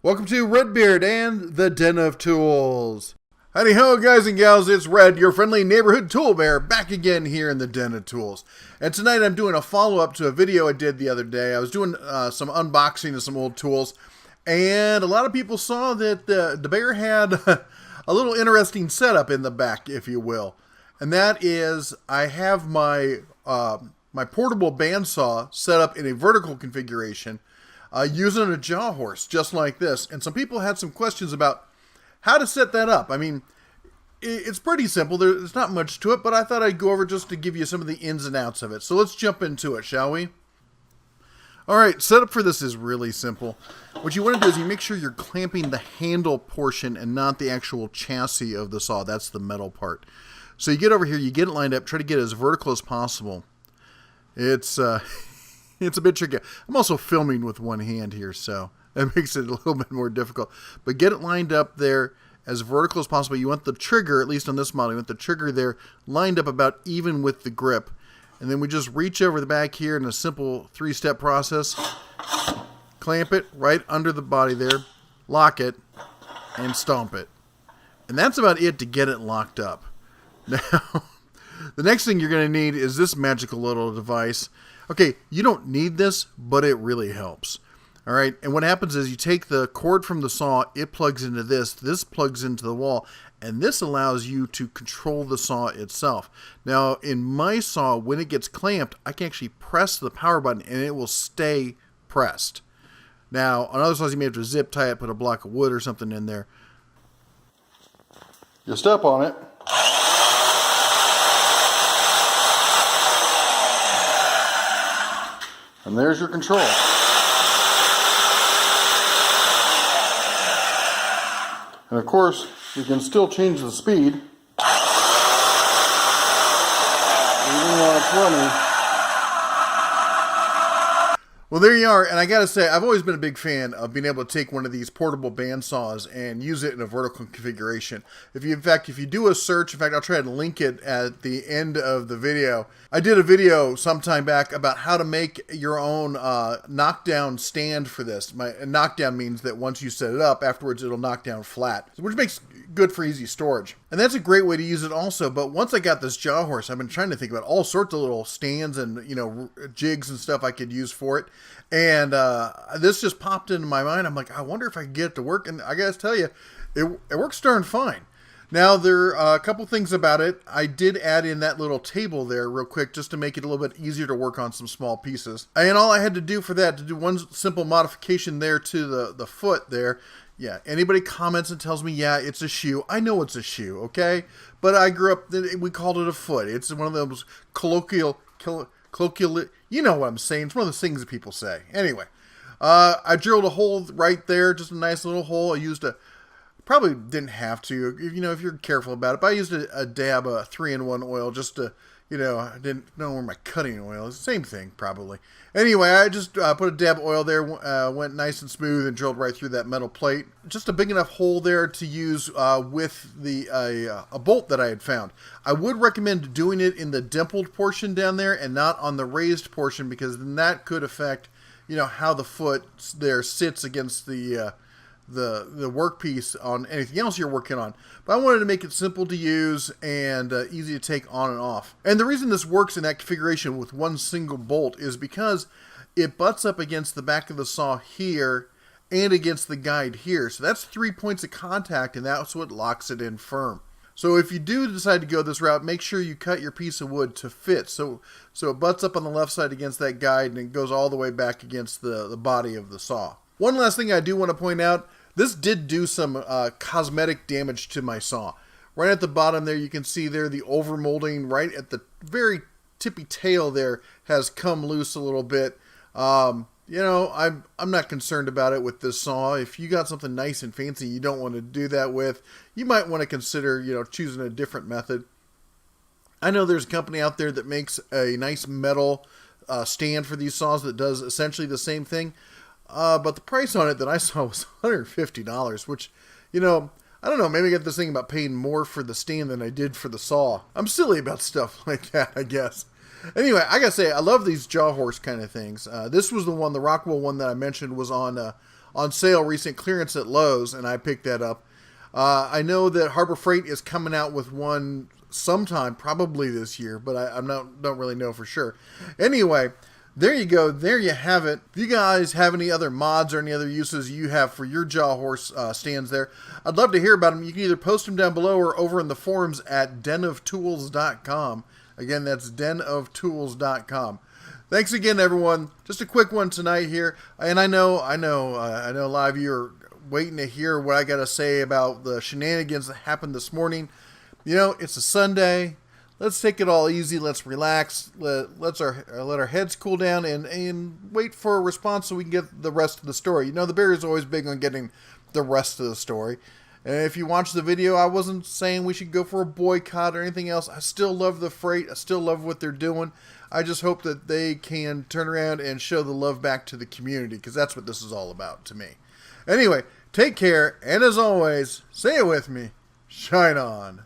Welcome to Redbeard and the Den of Tools. Howdy ho, guys and gals, it's Red, your friendly neighborhood tool bear, back again here in the Den of Tools. And tonight I'm doing a follow-up to a video I did the other day. I was doing some unboxing of some old tools, and a lot of people saw that the bear had a little interesting setup in the back, if you will. And that is, I have my, my portable bandsaw set up in a vertical configuration, using a Jawhorse, just like this. And some people had some questions about how to set that up. I mean, it's pretty simple. There's not much to it, but I thought I'd go over just to give you some of the ins and outs of it. So let's jump into it, shall we? Alright, setup for this is really simple. What you want to do is you make sure you're clamping the handle portion and not the actual chassis of the saw. That's the metal part. So you get over here, you get it lined up, try to get it as vertical as possible. It's it's a bit tricky. I'm also filming with one hand here, so that makes it a little bit more difficult. But get it lined up there as vertical as possible. You want the trigger, at least on this model, you want the trigger there lined up about even with the grip. And then we just reach over the back here in a simple three-step process. Clamp it right under the body there, lock it, and stomp it. And that's about it to get it locked up. Now, the next thing you're going to need is this magical little device. Okay, you don't need this, but it really helps. All right, and what happens is you take the cord from the saw, it plugs into this plugs into the wall, and this allows you to control the saw itself. Now, in my saw, when it gets clamped, I can actually press the power button, and it will stay pressed. Now, on other saws, you may have to zip tie it, put a block of wood or something in there. You step on it. And there's your control. And of course, you can still change the speed. Even while it's running. Well, there you are, and I gotta say, I've always been a big fan of being able to take one of these portable band saws and use it in a vertical configuration. In fact, if you do a search, in fact, I'll try to link it at the end of the video. I did a video sometime back about how to make your own knockdown stand for this. Knockdown means that once you set it up, afterwards it'll knock down flat, which makes good for easy storage. And that's a great way to use it also, but once I got this Jawhorse, I've been trying to think about all sorts of little stands and, you know, jigs and stuff I could use for it. And this just popped into my mind. I'm like, I wonder if I can get it to work. And I gotta tell you, it works darn fine. Now, there are a couple things about it. I did add in that little table there real quick just to make it a little bit easier to work on some small pieces. And all I had to do for that, to do one simple modification there to the foot there. Yeah, anybody comments and tells me, yeah, it's a shoe. I know it's a shoe, okay? But I grew up, we called it a foot. It's one of those colloquial, you know what I'm saying. It's one of those things that people say. Anyway, I drilled a hole right there, just a nice little hole. I used probably didn't have to, you know, if you're careful about it, but I used a dab of 3-in-1 oil just to, you know, I didn't know where my cutting oil is. Same thing, probably. Anyway, I just put a dab of oil there, went nice and smooth, and drilled right through that metal plate. Just a big enough hole there to use with a bolt that I had found. I would recommend doing it in the dimpled portion down there and not on the raised portion, because then that could affect, you know, how the foot there sits against the workpiece on anything else you're working on. But I wanted to make it simple to use and easy to take on and off. And the reason this works in that configuration with one single bolt is because it butts up against the back of the saw here and against the guide here. So that's 3 points of contact, and that's what locks it in firm. So if you do decide to go this route, make sure you cut your piece of wood to fit. So it butts up on the left side against that guide, and it goes all the way back against the body of the saw. One last thing I do want to point out, this did do some cosmetic damage to my saw. Right at the bottom there, you can see there the overmolding right at the very tippy tail there has come loose a little bit. You know, I'm not concerned about it with this saw. If you got something nice and fancy you don't want to do that with, you might want to consider, you know, choosing a different method. I know there's a company out there that makes a nice metal stand for these saws that does essentially the same thing. But the price on it that I saw was $150, which, you know, I don't know, maybe I got this thing about paying more for the stand than I did for the saw. I'm silly about stuff like that, I guess. Anyway, I gotta say, I love these Jawhorse kind of things. This was the one, the Rockwell one that I mentioned was on on sale, recent clearance at Lowe's, and I picked that up. I know that Harbor Freight is coming out with one sometime, probably this year, but don't really know for sure. Anyway, there you go. There you have it. If you guys have any other mods or any other uses you have for your Jawhorse stands there, I'd love to hear about them. You can either post them down below or over in the forums at denoftools.com. Again, that's denoftools.com. Thanks again, everyone. Just a quick one tonight here, and I know a lot of you are waiting to hear what I got to say about the shenanigans that happened this morning. You know, it's a Sunday. Let's take it all easy. Let's relax. Let our heads cool down and wait for a response so we can get the rest of the story. You know, the Bear is always big on getting the rest of the story. And if you watch the video, I wasn't saying we should go for a boycott or anything else. I still love the freight. I still love what they're doing. I just hope that they can turn around and show the love back to the community, because that's what this is all about to me. Anyway, take care, and as always, say it with me, shine on.